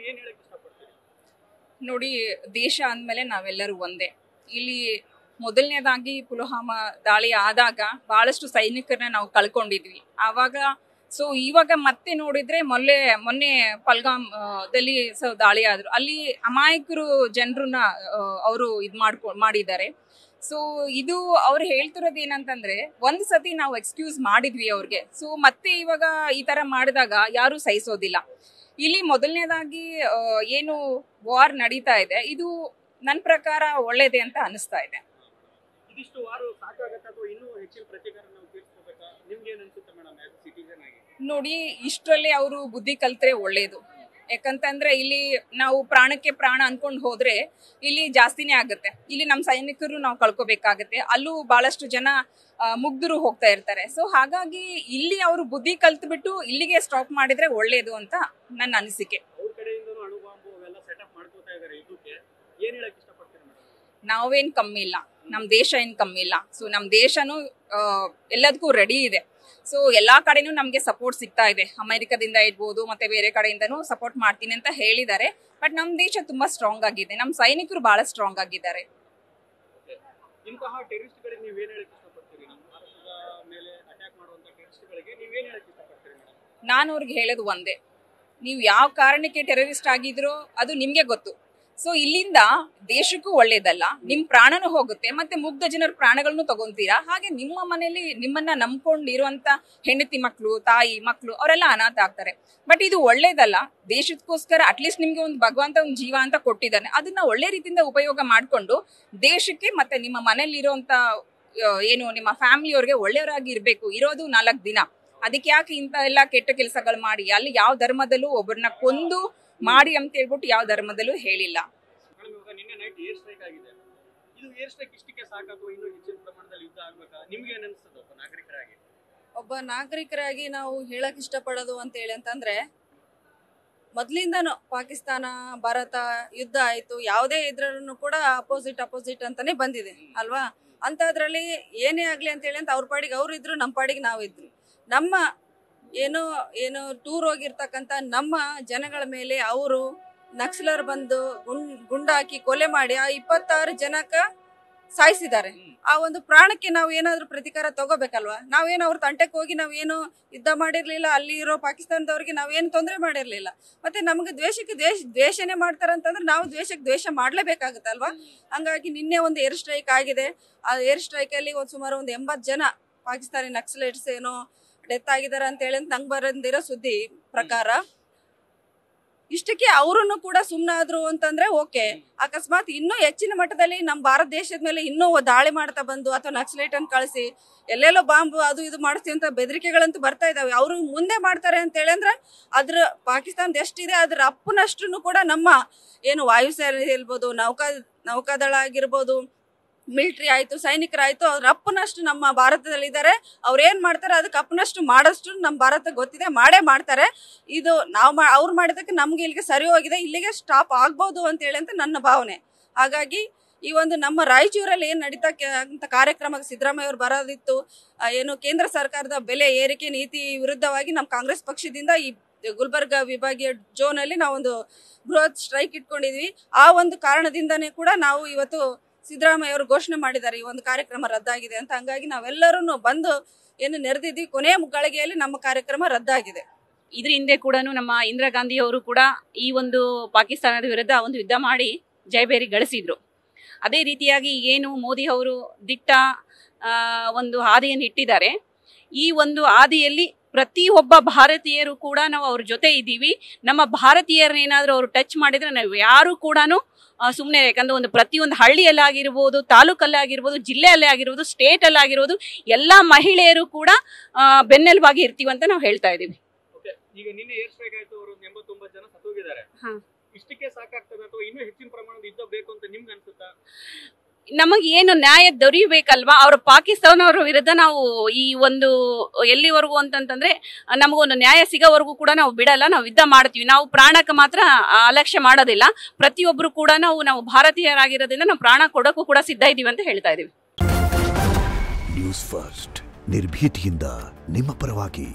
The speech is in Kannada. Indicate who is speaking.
Speaker 1: ಏನು ಹೇಳಕ್ಕೆ ಇಷ್ಟಪಡ್ತೀರಿ?
Speaker 2: ನೋಡಿ, ದೇಶ ಅಂದಮೇಲೆ ನಾವೆಲ್ಲರೂ ಒಂದೇ. ಇಲ್ಲಿ ಮೊದಲನೇದಾಗಿ ಪುಲ್ವಾಮಾ ದಾಳಿ ಆದಾಗ ಬಹಳಷ್ಟು ಸೈನಿಕರನ್ನ ನಾವು ಕಳ್ಕೊಂಡಿದ್ವಿ. ಆವಾಗ ಇವಾಗ ಮತ್ತೆ ನೋಡಿದ್ರೆ ಮೊನ್ನೆ ಪಲ್ಗಾಮ್ದಲ್ಲಿ ದಾಳಿ ಆದ್ರು. ಅಲ್ಲಿ ಅಮಾಯಕರು ಜನರನ್ನ ಅವರು ಮಾಡಿದ್ದಾರೆ. ಇದು ಅವ್ರು ಹೇಳ್ತಿರೋದು ಏನಂತಂದ್ರೆ, ಒಂದ್ ಸತಿ ನಾವು ಎಕ್ಸ್ಕ್ಯೂಸ್ ಮಾಡಿದ್ವಿ ಅವ್ರಿಗೆ. ಮತ್ತೆ ಇವಾಗ ಈ ತರ ಮಾಡಿದಾಗ ಯಾರು ಸಹಿಸೋದಿಲ್ಲ. ಇಲ್ಲಿ ಮೊದಲನೇದಾಗಿ ಏನು ವಾರ್ ನಡೀತಾ ಇದೆ, ಇದು ನನ್ನ ಪ್ರಕಾರ ಒಳ್ಳೇದೇ ಅಂತ ಅನಿಸ್ತಾ ಇದೆ.
Speaker 1: ಇದಿಷ್ಟು ವಾರ ಸಾಕಾಗತ್ತಾ ಅಥವಾ ಇನ್ನೂ ಹೆಚ್ಚಿನ ಪ್ರತಿಕಾರ ನಾವು ತೀರಿಸ್ಕೋಬೇಕಾ? ನಿಮ್ಗೆ ಏನು ಅನ್ಸುತ್ತೆ ಮೇಡಮ್ ಆಸ್ ಸಿಟಿಜನ್ ಆಗಿ?
Speaker 2: ನೋಡಿ, ಇಷ್ಟರಲ್ಲಿ ಅವರು ಬುದ್ಧಿ ಕಲ್ತ್ರೆ ಒಳ್ಳೇದು. ಯಾಕಂತಂದ್ರೆ ಇಲ್ಲಿ ನಾವು ಪ್ರಾಣಕ್ಕೆ ಪ್ರಾಣ ಅನ್ಕೊಂಡು ಹೋದ್ರೆ ಇಲ್ಲಿ ಜಾಸ್ತಿನೇ ಆಗುತ್ತೆ. ಇಲ್ಲಿ ನಮ್ಮ ಸೈನಿಕರು ನಾವು ಕಳ್ಕೊಬೇಕಾಗತ್ತೆ. ಅಲ್ಲೂ ಬಹಳಷ್ಟು ಜನ ಮುಗ್ಧರು ಹೋಗ್ತಾ ಇರ್ತಾರೆ. ಹಾಗಾಗಿ ಇಲ್ಲಿ ಅವರು ಬುದ್ಧಿ ಕಲ್ತ್ಬಿಟ್ಟು ಇಲ್ಲಿಗೆ ಸ್ಟಾಪ್ ಮಾಡಿದ್ರೆ ಒಳ್ಳೇದು ಅಂತ ನನ್ನ ಅನಿಸಿಕೆ.
Speaker 1: ಅವ್ರ ಕಡೆಯಿಂದನೂ ಅಣುಬಾಂಬು ಅವೆಲ್ಲ ಸೆಟಪ್ ಮಾಡ್ಕೋತಾ ಇದ್ದಾರೆ. ಇದಕ್ಕೆ ಏನ್ ಹೇಳಕ್ ಇಷ್ಟಪಡ್ತೀರಾ ಮೇಡಮ್?
Speaker 2: ನಾವೇನ್ ಕಮ್ಮಿ ಇಲ್ಲ, ನಮ್ ದೇಶ ಏನ್ ಕಮ್ಮಿ ಇಲ್ಲ. ನಮ್ ದೇಶನೂ ಎಲ್ಲದಕ್ಕೂ ರೆಡಿ ಇದೆ. ಎಲ್ಲಾ ಕಡೆನೂ ನಮ್ಗೆ ಸಪೋರ್ಟ್ ಸಿಗ್ತಾ ಇದೆ. ಅಮೆರಿಕದಿಂದ ಇರ್ಬೋದು, ಮತ್ತೆ ಬೇರೆ ಕಡೆಯಿಂದನೂ ಸಪೋರ್ಟ್ ಮಾಡ್ತೀನಿ ಅಂತ ಹೇಳಿದ್ದಾರೆ. ಬಟ್ ನಮ್ ದೇಶ ತುಂಬಾ ಸ್ಟ್ರಾಂಗ್ ಆಗಿದೆ, ನಮ್ ಸೈನಿಕರು ಬಹಳ ಸ್ಟ್ರಾಂಗ್ ಆಗಿದ್ದಾರೆ.
Speaker 1: ಇಂತಹ ಟೆರರಿಸ್ಟ್ ಗಳಿಗೆ ನೀವೇನ್ ಹೇಳಕ್ ಇಷ್ಟಪಡ್ತೀರಿ? ನಮ್ಮ ಭಾರತದ ಮೇಲೆ ಅಟ್ಯಾಕ್ ಮಾಡುವಂತ ಟೆರರಿಸ್ಟ್ ಗಳಿಗೆ ನೀವೇನ್ ಹೇಳಕ್ ಇಷ್ಟಪಡ್ತೀರಿ?
Speaker 2: ನಾನು ಅವ್ರಿಗೆ ಹೇಳೋದು ಒಂದೇ, ನೀವು ಯಾವ ಕಾರಣಕ್ಕೆ ಟೆರರಿಸ್ಟ್ ಆಗಿದ್ರೋ ಅದು ನಿಮ್ಗೆ ಗೊತ್ತು. ಇಲ್ಲಿಂದ ದೇಶಕ್ಕೂ ಒಳ್ಳೇದಲ್ಲ, ನಿಮ್ ಪ್ರಾಣನೂ ಹೋಗುತ್ತೆ, ಮತ್ತೆ ಮುಗ್ಧ ಜನರ ಪ್ರಾಣಗಳನ್ನು ತಗೊಂತೀರಾ. ಹಾಗೆ ನಿಮ್ಮ ಮನೆಯಲ್ಲಿ ನಿಮ್ಮನ್ನ ನಂಬ್ಕೊಂಡಿರುವಂತ ಹೆಂಡತಿ ಮಕ್ಕಳು, ತಾಯಿ ಮಕ್ಕಳು ಅವರೆಲ್ಲ ಅನಾಥ ಆಗ್ತಾರೆ. ಬಟ್ ಇದು ಒಳ್ಳೇದಲ್ಲ. ದೇಶಕ್ಕೋಸ್ಕರ ಅಟ್ಲೀಸ್ಟ್ ನಿಮ್ಗೆ ಒಂದು ಭಗವಂತ ಒಂದು ಜೀವ ಅಂತ ಕೊಟ್ಟಿದ್ದಾನೆ, ಅದನ್ನ ಒಳ್ಳೆ ರೀತಿಯಿಂದ ಉಪಯೋಗ ಮಾಡ್ಕೊಂಡು ದೇಶಕ್ಕೆ ಮತ್ತೆ ನಿಮ್ಮ ಮನೇಲಿ ಇರುವಂತ ಏನು ನಿಮ್ಮ ಫ್ಯಾಮಿಲಿಯವ್ರಿಗೆ ಒಳ್ಳೆಯವರಾಗಿ ಇರ್ಬೇಕು. ಇರೋದು 4 ದಿನ, ಅದಕ್ಕೆ ಯಾಕೆ ಇಂತ ಎಲ್ಲ ಕೆಟ್ಟ ಕೆಲಸಗಳು ಮಾಡಿ? ಅಲ್ಲಿ ಯಾವ ಧರ್ಮದಲ್ಲೂ ಒಬ್ಬರನ್ನ ಕೊಂದು ಮಾಡಿ ಅಂತ ಹೇಳ್ಬಿಟ್ಟು ಯಾವ ಧರ್ಮದಲ್ಲೂ ಹೇಳಿಲ್ಲ.
Speaker 1: ನಿನ್ನೆ ನೈಟ್ ಏರ್ ಸ್ಟ್ರೈಕ್ ಆಗಿದೆ. ಇದು ಏರ್ ಸ್ಟ್ರೈಕ್ ಇಷ್ಟಕ್ಕೆ ಸಾಕು ಅಥವಾ ಇನ್ನೂ ಹೆಚ್ಚಿನ ಪ್ರಮಾಣದಲ್ಲಿ ಯುದ್ಧ ಆಗ್ಬೇಕಾ? ನಿಮ್ಗೆ ಏನ್ ಅನ್ಸುತ್ತೆ
Speaker 3: ಒಬ್ಬ ನಾಗರಿಕರಾಗಿ ನಾವು ಹೇಳಕ್ ಇಷ್ಟಪಡೋದು ಅಂತ ಹೇಳಿ ಅಂತಂದ್ರೆ, ಮೊದ್ಲಿಂದನೂ ಪಾಕಿಸ್ತಾನ ಭಾರತ ಯುದ್ಧ ಆಯ್ತು, ಯಾವುದೇ ಇದ್ರೂ ಕೂಡ ಅಪೋಸಿಟ್ ಅಂತಾನೆ ಬಂದಿದೆ ಅಲ್ವಾ? ಅಂತದ್ರಲ್ಲಿ ಏನೇ ಆಗ್ಲಿ ಅಂತ ಹೇಳಿ ಅಂತ ಅವ್ರ ಪಾಡಿಗೆ ಅವ್ರು ಇದ್ರು, ನಮ್ಮ ಪಾಡಿಗೆ ನಾವಿದ್ರು. ನಮ್ಮ ಏನು ಟೂರ್ ಹೋಗಿರ್ತಕ್ಕಂಥ ನಮ್ಮ ಜನಗಳ ಮೇಲೆ ಅವರು ನಕ್ಸಲರು ಬಂದು ಗುಂಡಾಕಿ ಕೊಲೆ ಮಾಡಿ ಆ 26 ಜನಕ್ಕ ಸಾಯಿಸಿದ್ದಾರೆ. ಆ ಒಂದು ಪ್ರಾಣಕ್ಕೆ ನಾವು ಏನಾದ್ರೂ ಪ್ರತಿಕಾರ ತಗೋಬೇಕಲ್ವಾ? ನಾವೇನು ಅವ್ರ ತಂಟಕ್ಕೆ ಹೋಗಿ ನಾವೇನು ಯುದ್ಧ ಮಾಡಿರ್ಲಿಲ್ಲ, ಅಲ್ಲಿ ಇರೋ ಪಾಕಿಸ್ತಾನದವ್ರಿಗೆ ನಾವೇನು ತೊಂದರೆ ಮಾಡಿರ್ಲಿಲ್ಲ. ಮತ್ತೆ ನಮ್ಗೆ ದ್ವೇಷನೇ ಮಾಡ್ತಾರಂತಂದ್ರೆ ನಾವು ದ್ವೇಷ ಮಾಡ್ಲೇಬೇಕಾಗುತ್ತಲ್ವಾ? ಹಂಗಾಗಿ ನಿನ್ನೆ ಒಂದು ಏರ್ ಸ್ಟ್ರೈಕ್ ಆಗಿದೆ. ಆ ಏರ್ ಸ್ಟ್ರೈಕ್ ಅಲ್ಲಿ ಸುಮಾರು 80 ಜನ ಪಾಕಿಸ್ತಾನಿ ನಕ್ಸಲೈಟ್ಸ್ ಏನೋ ಡೆತ್ ಆಗಿದ್ದಾರೆ ಅಂತ ಹೇಳಿ ನಂಗೆ ಬಂದಿರೋ ಸುದ್ದಿ ಪ್ರಕಾರ. ಇಷ್ಟಕ್ಕೆ ಅವರನ್ನು ಕೂಡ ಸುಮ್ಮನಾದ್ರು ಅಂತಂದ್ರೆ ಓಕೆ. ಅಕಸ್ಮಾತ್ ಇನ್ನೂ ಹೆಚ್ಚಿನ ಮಟ್ಟದಲ್ಲಿ ನಮ್ಮ ಭಾರತ ದೇಶದ ಮೇಲೆ ಇನ್ನೂ ದಾಳಿ ಮಾಡ್ತಾ ಬಂದು ಅಥವಾ ನಕ್ಸಲೈಟ್ ಅನ್ನು ಕಳಿಸಿ ಎಲ್ಲೆಲ್ಲೋ ಬಾಂಬ್ ಅದು ಇದು ಮಾಡಿಸ್ತೀವಿ ಅಂತ ಬೆದರಿಕೆಗಳಂತೂ ಬರ್ತಾ ಇದಾವೆ. ಅವರು ಮುಂದೆ ಮಾಡ್ತಾರೆ ಅಂತ ಹೇಳಿ ಅಂದ್ರೆ ಅದ್ರ ಪಾಕಿಸ್ತಾನದ ಎಷ್ಟಿದೆ ಅದ್ರ ಅಪ್ಪನಷ್ಟು ಕೂಡ ನಮ್ಮ ಏನು ವಾಯುಸೇನೆ ಇರ್ಬೋದು, ನೌಕಾದಳ ಆಗಿರ್ಬೋದು, ಮಿಲಿಟರಿ ಆಯ್ತು, ಸೈನಿಕರಾಯ್ತು, ಅವ್ರ ಅಪ್ಪನಷ್ಟು ನಮ್ಮ ಭಾರತದಲ್ಲಿ ಇದ್ದಾರೆ. ಅವ್ರೇನ್ ಮಾಡ್ತಾರೆ ಅದಕ್ಕೆ ಅಪ್ಪನಷ್ಟು ಮಾಡೋಷ್ಟು ನಮ್ಮ ಭಾರತಕ್ಕೆ ಗೊತ್ತಿದೆ, ಮಾಡೇ ಮಾಡ್ತಾರೆ. ಇದು ಅವ್ರು ಮಾಡಿದಕ್ಕೆ ನಮ್ಗೆ ಇಲ್ಲಿಗೆ ಸರಿ ಹೋಗಿದೆ, ಇಲ್ಲಿಗೆ ಸ್ಟಾಪ್ ಆಗ್ಬೋದು ಅಂತ ಹೇಳಿ ಅಂತ ನನ್ನ ಭಾವನೆ. ಹಾಗಾಗಿ ಈ ಒಂದು ನಮ್ಮ ರಾಯಚೂರಲ್ಲಿ ಏನ್ ನಡೀತಾ ಅಂತ ಕಾರ್ಯಕ್ರಮಕ್ಕೆ ಸಿದ್ದರಾಮಯ್ಯ ಅವರು ಬರೋದಿತ್ತು. ಏನು ಕೇಂದ್ರ ಸರ್ಕಾರದ ಬೆಲೆ ಏರಿಕೆ ನೀತಿ ವಿರುದ್ಧವಾಗಿ ನಮ್ಮ ಕಾಂಗ್ರೆಸ್ ಪಕ್ಷದಿಂದ ಈ ಗುಲ್ಬರ್ಗ ವಿಭಾಗೀಯ ಝೋನ್ ಅಲ್ಲಿ ನಾವೊಂದು ಬೃಹತ್ ಸ್ಟ್ರೈಕ್ ಇಟ್ಕೊಂಡಿದ್ವಿ. ಆ ಒಂದು ಕಾರಣದಿಂದನೇ ಕೂಡ ನಾವು ಇವತ್ತು ಸಿದ್ದರಾಮಯ್ಯ ಅವರು ಘೋಷಣೆ ಮಾಡಿದ್ದಾರೆ ಈ ಒಂದು ಕಾರ್ಯಕ್ರಮ ರದ್ದಾಗಿದೆ ಅಂತ. ಹಂಗಾಗಿ ನಾವೆಲ್ಲರೂ ಬಂದು ಏನು ನೆರೆದಿದ್ವಿ, ಕೊನೆಯ ಗಳಿಗೆಯಲ್ಲಿ ನಮ್ಮ ಕಾರ್ಯಕ್ರಮ ರದ್ದಾಗಿದೆ.
Speaker 4: ಇದ್ರ ಹಿಂದೆ ಕೂಡ ನಮ್ಮ ಇಂದಿರಾ ಗಾಂಧಿ ಅವರು ಕೂಡ ಈ ಒಂದು ಪಾಕಿಸ್ತಾನದ ವಿರುದ್ಧ ಒಂದು ಯುದ್ಧ ಮಾಡಿ ಜಯಬೇರಿ ಗಳಿಸಿದ್ರು. ಅದೇ ರೀತಿಯಾಗಿ ಏನು ಮೋದಿ ಅವರು ದಿಟ್ಟ ಒಂದು ಹಾದಿಯನ್ನು ಇಟ್ಟಿದ್ದಾರೆ. ಈ ಒಂದು ಹಾದಿಯಲ್ಲಿ ಪ್ರತಿಯೊಬ್ಬ ಭಾರತೀಯರು ಕೂಡ ನಾವು ಅವ್ರ ಜೊತೆ ಇದ್ದೀವಿ. ನಮ್ಮ ಭಾರತೀಯರನ್ನೇನಾದ್ರೂ ಅವರು ಟಚ್ ಮಾಡಿದ್ರೆ ನಾವು ಯಾರು ಕೂಡ ಸುಮ್ಮನೆ, ಯಾಕಂದ್ರೆ ಒಂದು ಪ್ರತಿಯೊಂದು ಹಳ್ಳಿಯಲ್ಲಾಗಿರ್ಬೋದು, ತಾಲೂಕಲ್ಲಾಗಿರ್ಬೋದು, ಜಿಲ್ಲೆಯಲ್ಲೇ ಆಗಿರ್ಬೋದು, ಸ್ಟೇಟ್ ಅಲ್ಲಾಗಿರ್ಬೋದು, ಎಲ್ಲಾ ಮಹಿಳೆಯರು ಕೂಡ ಬೆನ್ನೆಲುಬಾಗಿ ಇರ್ತೀವಿ ಅಂತ ನಾವು ಹೇಳ್ತಾ ಇದೀವಿ.
Speaker 1: ಈಗ ನಿನ್ನೆ ಏರ್ ಸ್ಟ್ರೈಕ್ ಆಯ್ತು, ಅವರು 89 ಜನ ಸತ್ತೋಗಿದ್ದಾರೆ. ಇಷ್ಟಕ್ಕೆ ಸಾಕಾಗ್ತದೆ ಅಥವಾ ಇನ್ನೂ ಹೆಚ್ಚಿನ ಪ್ರಮಾಣದ ಯುದ್ಧ ಬೇಕು ಅಂತ ನಿಮ್ಗೆ ಅನ್ಸುತ್ತಾ?
Speaker 4: ನಮಗೆ ಏನು ನ್ಯಾಯ ದೊರೆಯಬೇಕಲ್ವಾ? ಅವ್ರ ಪಾಕಿಸ್ತಾನವರ ವಿರುದ್ಧ ನಾವು ಈ ಒಂದು ಎಲ್ಲಿವರೆಗೂ ಅಂತಂತಂದ್ರೆ ನಮಗೊಂದು ನ್ಯಾಯ ಸಿಗೋವರೆಗೂ ಕೂಡ ನಾವು ಬಿಡಲ್ಲ, ನಾವು ಯುದ್ಧ ಮಾಡ್ತೀವಿ. ನಾವು ಪ್ರಾಣಕ್ಕೆ ಮಾತ್ರ ಅಲಕ್ಷ್ಯ ಮಾಡೋದಿಲ್ಲ. ಪ್ರತಿಯೊಬ್ರು ಕೂಡ ನಾವು ಭಾರತೀಯರಾಗಿರೋದ್ರಿಂದ ನಾವು ಪ್ರಾಣ ಕೊಡೋಕ್ಕೂ ಕೂಡ ಸಿದ್ಧ ಇದೀವಿ ಅಂತ ಹೇಳ್ತಾ ಇದೀವಿ.
Speaker 5: ನ್ಯೂಸ್ ಫಸ್ಟ್, ನಿರ್ಭೀತಿಯಿಂದ ನಿಮ್ಮ ಪರವಾಗಿ.